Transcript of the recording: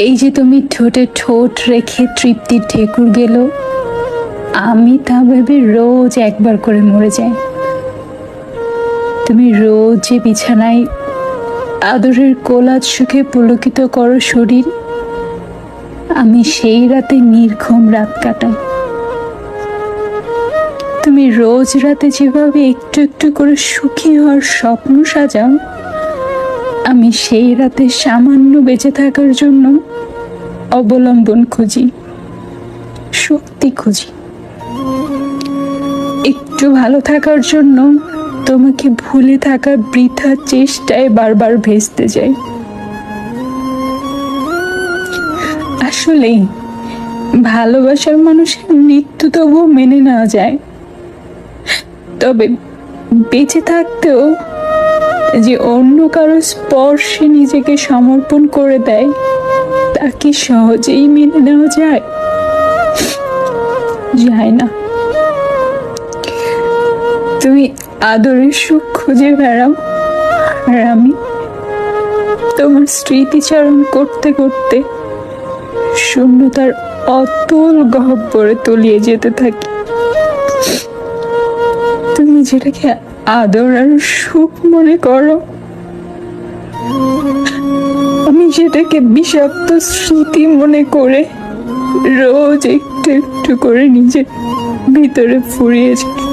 এই যে তুমি ঠোঁটে ঠোঁট রেখে তৃপ্তির ঠেকুর গেল, আমি তা ভেবে রোজ একবার করে মরে যাই। তুমি রোজ যে বিছানায় আদরের কোলাজ সুখে পুলকিত করো শরীর, আমি সেই রাতে নির্ঘুম রাত কাটাই। তুমি রোজ রাতে যেভাবে একটু একটু করে সুখী হওয়ার স্বপ্ন সাজাও, আমি সেই রাতে সামান্য বেঁচে থাকার জন্য অবলম্বন খুঁজি, শক্তি খুঁজি। একটু ভালো থাকার জন্য তোমাকে ভুলে থাকার বৃথা চেষ্টায় বারবার ভেস্তে যাই। আসলেই ভালোবাসার মানুষের মৃত্যু তবুও মেনে নেওয়া যায়, তবে বেঁচে থাকতেও যে অন্য কারো স্পর্শে নিজেকে সমর্পণ করে দেয়, তা কি সহজেই মেনে নেওয়া যায়? যায় না। তুমি আদরের সুখ খুঁজে বেড়াও, আর আমি তোমার স্মৃতিচারণ করতে করতে শূন্যতার অতল গহ্বরে তলিয়ে যেতে থাকি। তুমি যেটাকে আদর আর সুখ মনে করো, আমি সেটাকে বিষাক্ত স্মৃতি মনে করে রোজ একটু একটু করে নিজের ভিতরে ফুরিয়ে যাই।